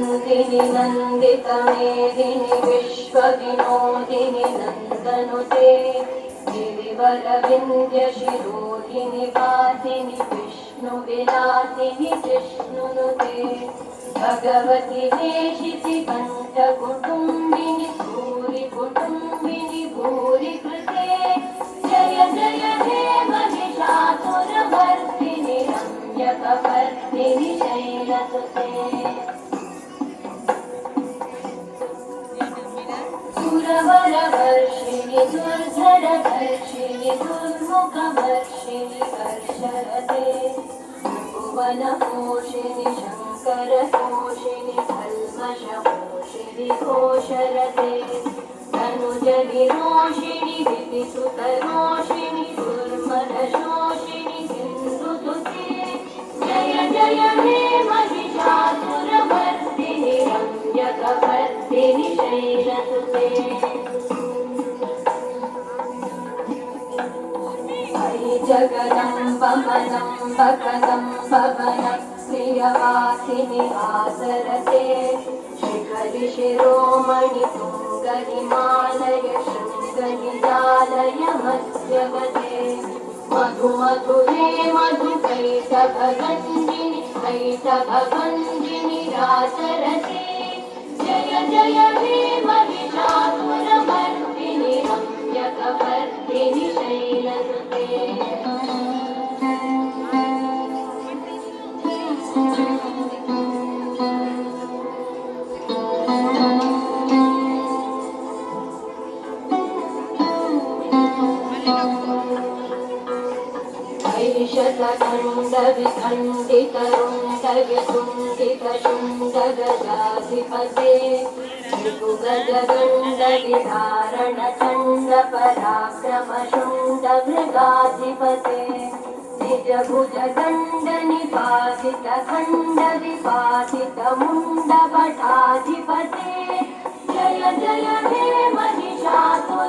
नन्दिनि नन्दितमेदिनि विश्वविनोदिनि नन्दनुते गिरिवरविन्द्यशिरोधिनि वासिनि विष्णुविलासिनि जिष्णुनुते भगवति हेशिति कण्ठकुटुम्बिनि भूरिकुटुम्बिनि भूरिकृते जय जय हे महिषासुरमर्दिनि रम्यकपर्दिनि शैलसुते सुरवरवर्षिणि दुर्धरधर्षिणि दुर्मुखवर्षिणि वर्षरते भुवनपोषिणि शङ्करतोषिणि कल्मषपोषिणि घोषरते तनुजनिरोषिणि विधिसुतरोषिणि दुर्मदशोषिणि सिन्धुसुते जय जय हे महिषासुरमर्दिनि रम्यकपर्दिनि शैलसुते जगदम्बमनं भगदं भवनं प्रियवासिनि आसरते शिखरि शिरोमणि तुङ्गनिमालय शृङ्गनिजालय मध्यगते मधु मधुरे मधुकैटभगञ्जिनि कैटभगञ्जिनि राचरते जय जय हे महिषासुरमर्दिनि रम्यकपर्दिनि शैलसुते ऐशतखण्डविखण्डितरुण्डवितुण्डितशुण्डगजाधिपते ऋतुगजगण्डविधारणचण्डपराक्रमशुण्डमृगाधिपते निजभुजदण्डनिपातितखण्डविपातितमुण्डभटाधिपते जय जय हे महिषासुरमर्दिनि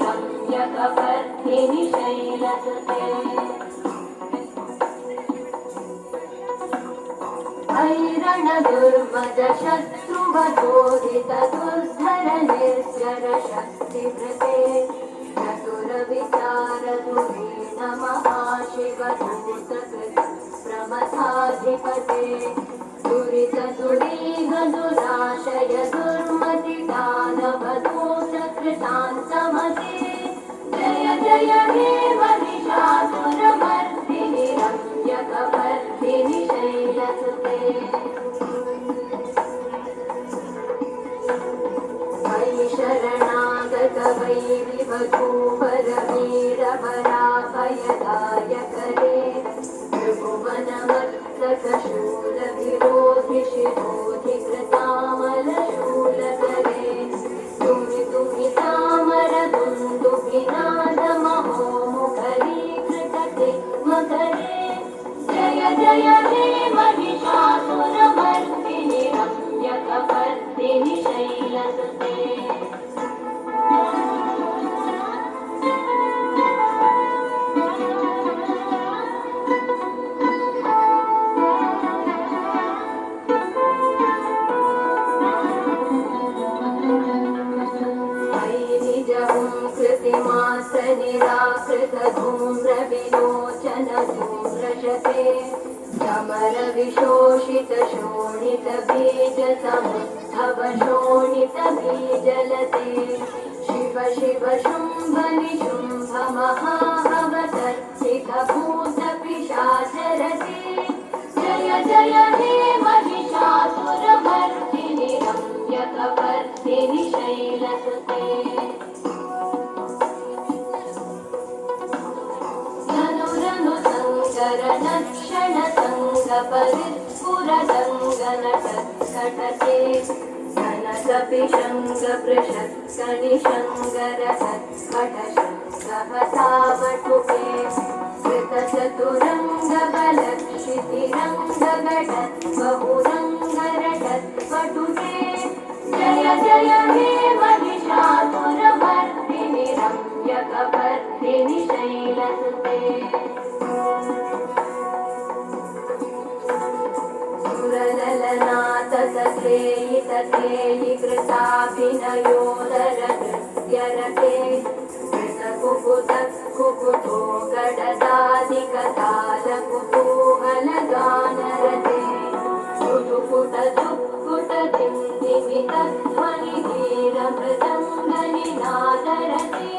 रम्यकपर्दिनि शैलसुते ऐरणदुर्मदशत्रुवधोदितदुर्धर निर्जरशक्तिभृते चतुरविचारधुरेण महाशिवदूतकृत प्रमथाधिपते दुरितदुरीहदुराशय दुर्मतिदानवदूतकृतान्तमते जय जय हे महिषासुरमर्दिनि रम्यकपर्दिनि शैलसुते मयि शरणागतवैरिवधूवरवीरवराभयदायकरे त्रिभुवनमस्तकशूलविरोधिशिरोधिकृतामलशूलकरे तुमि तुमि तामरदुन्दुभिनादमहोमुखरीकृतते मकरे जय जय हे महिषासुरमर्दिनि रम्यकपर्दिनि शैलसुते निराकृतधूम्रविलोचनधूम्रशते समरविशोषितशोणितबीजसमुद्भवशोणितबीजलते शिव शिव शुम्भ निशुम्भ महाभवतर्पितभूतपिशाचरते जय जय हे महिषासुरमर्दिनि रम्यकपर्दिनि शैलसुते रणक्षणसङ्गपरिस्फुरदङ्गनटत्कटते घनकपिशङ्गपृषत्कनिशङ्गरसत्कटशङ्गहतावटुके कृतचतुरङ्गबलक्षितिरङ्गघटत् बहुरङ्गरटत्पटुके जय जय हे महिषासुरमर्दिनि रम्यकपर्दिनि शैलसुते सुरललनाथ सततेयि कृताभिनयोदरनृत्यरते कुकुतो गडदादिकतालकुतूहलगानरते कुटुकुटजुक्कुटदिन्दिमितध्वनिधीरमृदङ्गनिनादरते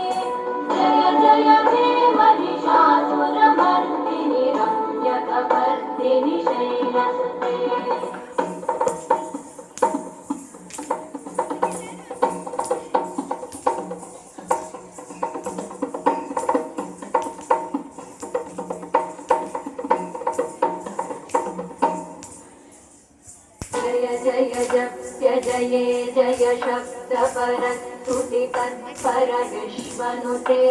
जय जय हे महिषासुरमर्दिनि रम्यकपर्दिनि शैलसुते जय जप्य जये जय शब्दपरस्तुति तत्पर विश्वनुते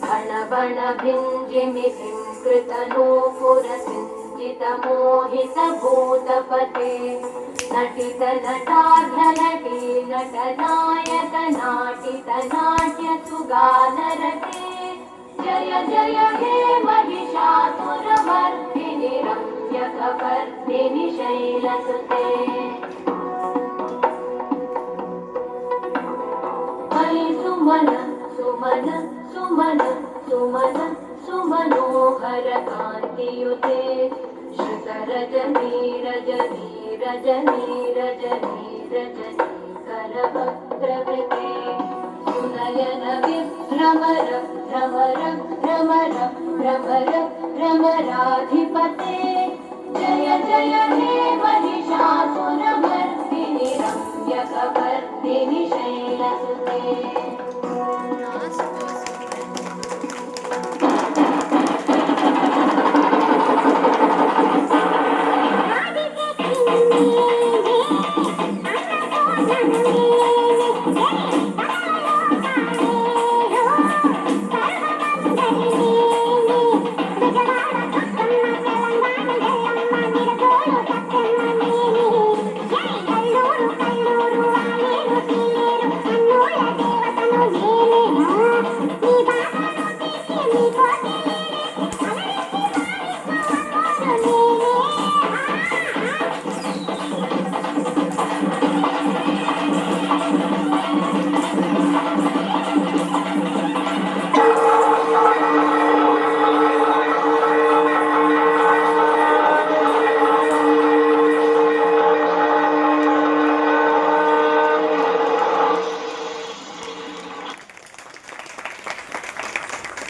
भण भण भिञ्जिमितिं कृतनूपुरसिञ्चितमोहितभूतपते नटित नटार्धनटी नटनायक नाटित नाट्यसुगानरते जय जय हे महिषासुरमर्दिनि रम्यकपर्दिनि शैलसुते मयि सुमन सुमन सुमन सुमन सुमनोहर कान्तियुते श्रुतरजनी रजनी रजनी रजनी रजनी करवक्त्रवृते सुनयन विभ्रमर भ्रमर भ्रमर भ्रमर भ्रमराधिपते जय जय हे महिषासुरमर्दिनि रम्यकपर्दिनि शैलसुते